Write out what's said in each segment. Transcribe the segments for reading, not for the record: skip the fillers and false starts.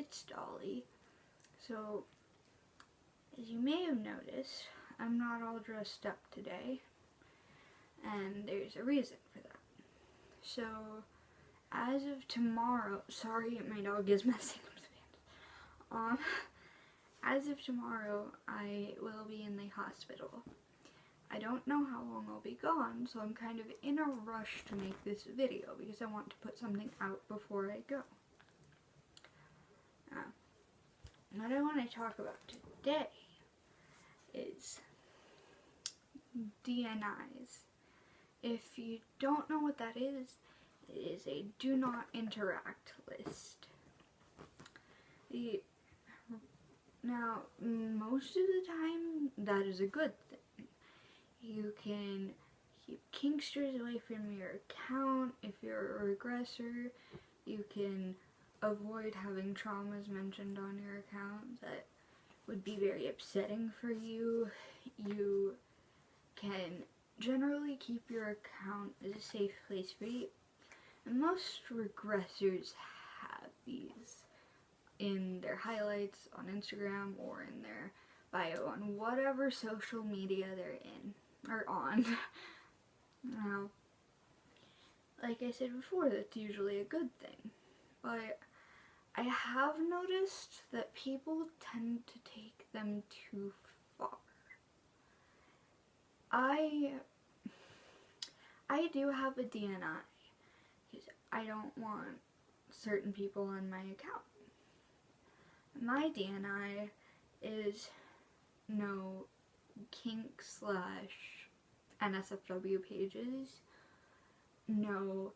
it's Dolly. So, as you may have noticed, I'm not all dressed up today, and there's a reason for that. So, as of tomorrow, sorry, my dog is messing with the pants. As of tomorrow, I will be in the hospital. I don't know how long I'll be gone, so I'm kind of in a rush to make this video because I want to put something out before I go. What I want to talk about today is DNIs. If you don't know what that is, it is a do not interact list. Now, most of the time, that is a good thing. You can keep kinksters away from your account if you're a regressor. You can avoid having traumas mentioned on your account that would be very upsetting for you. You can generally keep your account as a safe place for you. And most regressors have these in their highlights on Instagram or in their bio on whatever social media they're in or on. Now, like I said before, that's usually a good thing, but I have noticed that people tend to take them too far. I do have a DNI because I don't want certain people on my account. My DNI is no kink/NSFW pages, no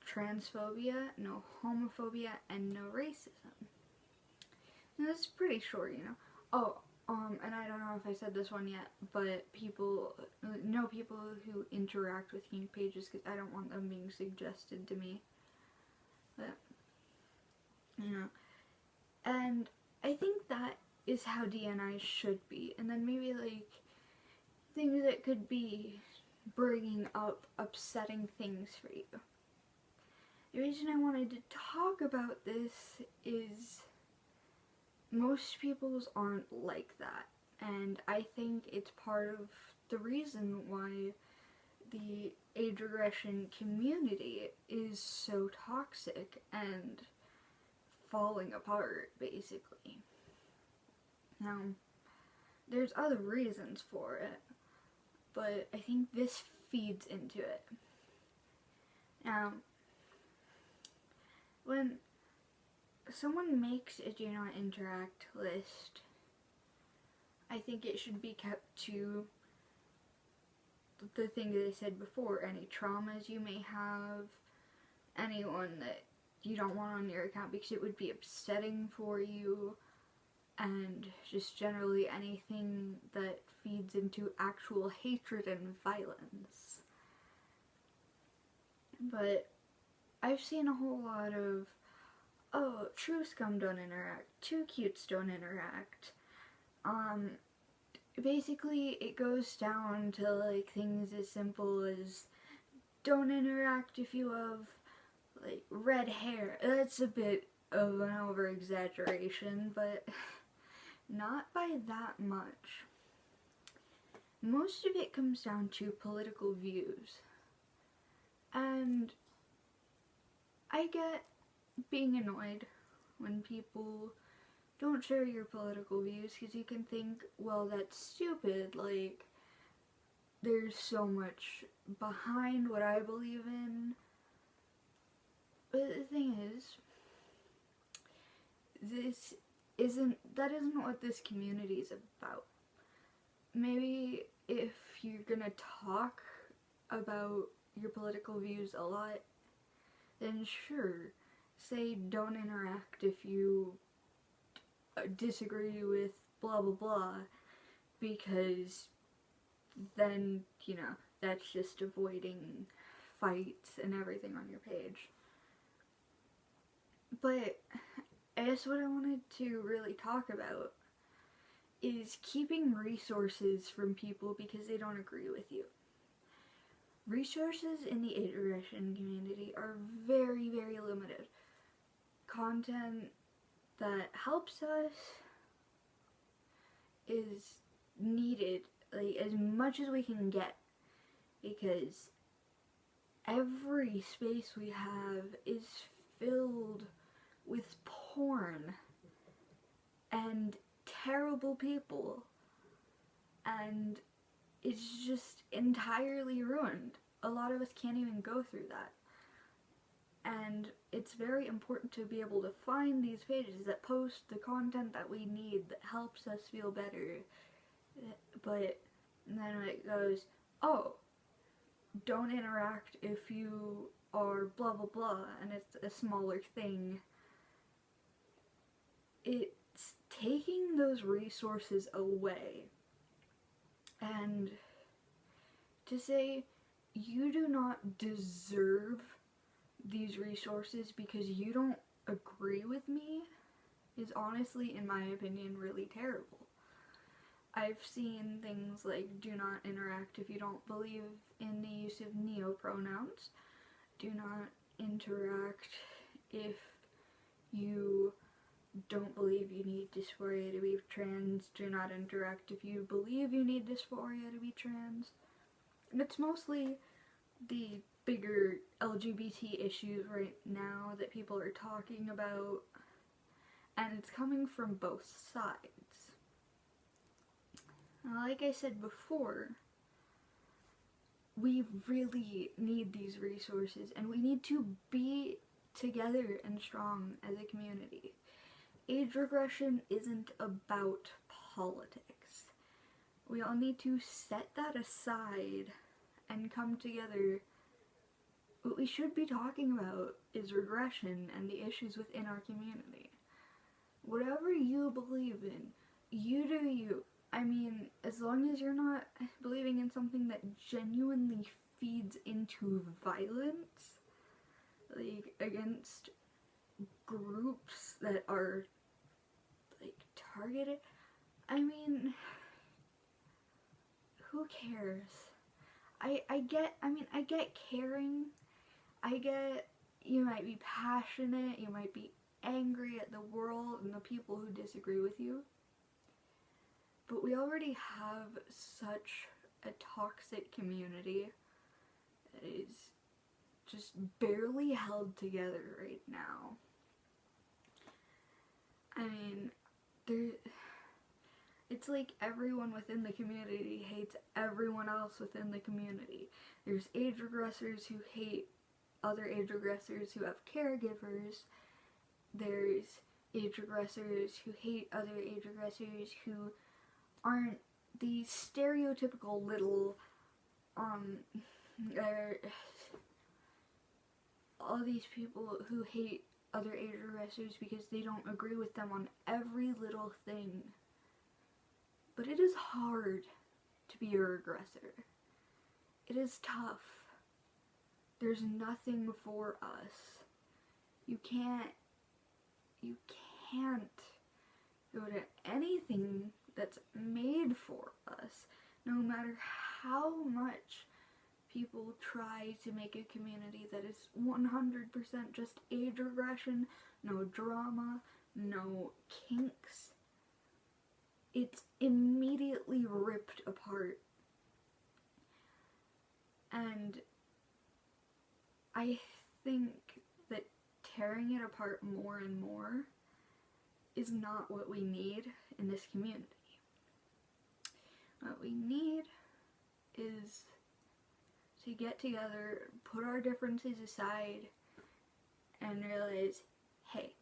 transphobia, no homophobia, and no racism. And that's pretty short, you know. Oh, and I don't know if I said this one yet, but no people who interact with kink pages because I don't want them being suggested to me. But, you know. And I think that is how DNIs should be. And then maybe like things that could be bringing up upsetting things for you. The reason I wanted to talk about this is most people's aren't like that. And I think it's part of the reason why the age regression community is so toxic and falling apart, basically. Now, there's other reasons for it, but I think this feeds into it. Now, when someone makes a do not interact list, I think it should be kept to the thing that I said before, any traumas you may have, anyone that you don't want on your account because it would be upsetting for you, and just generally anything that feeds into actual hatred and violence. But I've seen a whole lot of, oh, true scum don't interact, too cutes don't interact. Basically it goes down to like things as simple as don't interact if you have like red hair. That's a bit of an over exaggeration, but not by that much. Most of it comes down to political views. And I get being annoyed when people don't share your political views because you can think, well, that's stupid, like, there's so much behind what I believe in. But the thing is, that isn't what this community is about. Maybe if you're gonna talk about your political views a lot, then sure, say don't interact if you disagree with blah blah blah, because then, you know, that's just avoiding fights and everything on your page. But I guess what I wanted to really talk about is keeping resources from people because they don't agree with you. Resources in the age regression community are very, very limited. Content that helps us is needed, like, as much as we can get, because every space we have is filled with porn and terrible people, and it's just entirely ruined. A lot of us can't even go through that. And it's very important to be able to find these pages that post the content that we need, that helps us feel better. But then it goes, oh, don't interact if you are blah blah blah, and it's a smaller thing. It's taking those resources away. And to say you do not deserve these resources because you don't agree with me is honestly, in my opinion, really terrible. I've seen things like do not interact if you don't believe in the use of neopronouns, do not interact if you don't believe you need dysphoria to be trans, do not interact if you believe you need dysphoria to be trans. And it's mostly the bigger LGBT issues right now that people are talking about, and it's coming from both sides. Now, like I said before, we really need these resources, and we need to be together and strong as a community. Age regression isn't about politics. We all need to set that aside and come together. What we should be talking about is regression and the issues within our community. Whatever you believe in, you do you. I mean, as long as you're not believing in something that genuinely feeds into violence, like, against groups that are, like, targeted, I mean, who cares? I get caring. I get you might be passionate, you might be angry at the world and the people who disagree with you. But we already have such a toxic community that is just barely held together right now. I mean, it's like everyone within the community hates everyone else within the community. There's age regressors who hate other age regressors who have caregivers. There's age regressors who hate other age regressors who aren't the stereotypical little, all these people who hate other age regressors because they don't agree with them on every little thing. But it is hard to be a regressor. It is tough. There's nothing for us. You can't go to anything that's made for us, no matter how much people try to make a community that is 100% just age regression, no drama, no kinks. It's immediately ripped apart. And I think that tearing it apart more and more is not what we need in this community. What we need is to get together, put our differences aside, and realize, hey,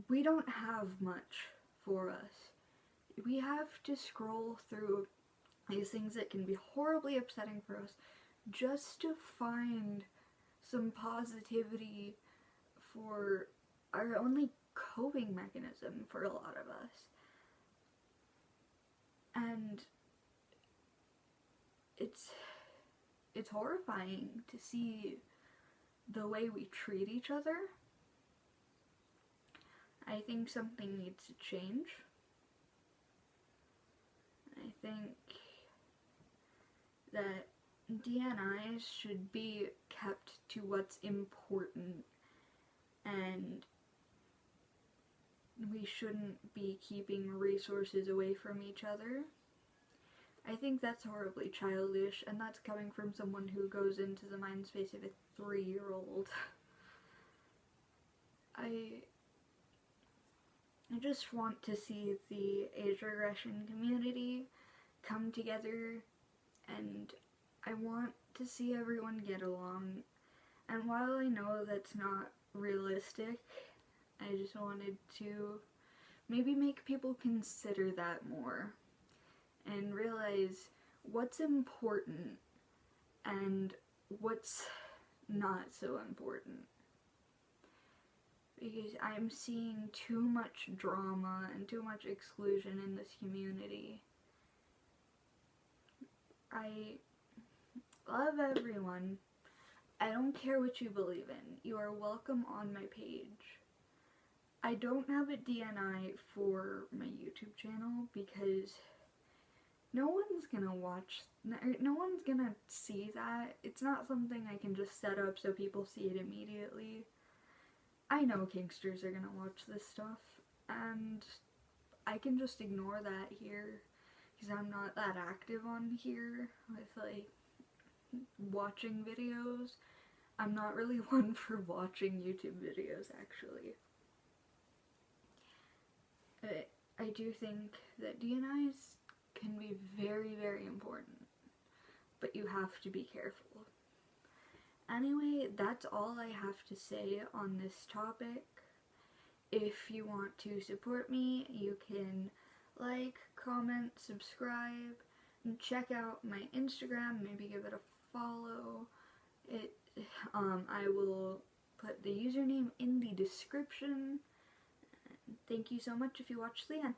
we don't have much for us. We have to scroll through these things that can be horribly upsetting for us just to find some positivity for our only coping mechanism for a lot of us. And it's horrifying to see the way we treat each other. I think something needs to change. I think that DNIs should be kept to what's important and we shouldn't be keeping resources away from each other. I think that's horribly childish, and that's coming from someone who goes into the mind space of a 3-year-old. I just want to see the age regression community come together, and I want to see everyone get along. And while I know that's not realistic, I just wanted to maybe make people consider that more and realize what's important and what's not so important. Because I'm seeing too much drama and too much exclusion in this community. I love everyone. I don't care what you believe in. You are welcome on my page. I don't have a DNI for my YouTube channel because no one's gonna watch, no one's gonna see that. It's not something I can just set up so people see it immediately. I know Kinksters are gonna watch this stuff, and I can just ignore that here because I'm not that active on here with, like, watching videos. I'm not really one for watching YouTube videos, actually. I do think that DNIs can be very, very important, but you have to be careful. Anyway, that's all I have to say on this topic. If you want to support me, you can like, comment, subscribe, and check out my Instagram, maybe give it a follow. I will put the username in the description. Thank you so much if you watched the end.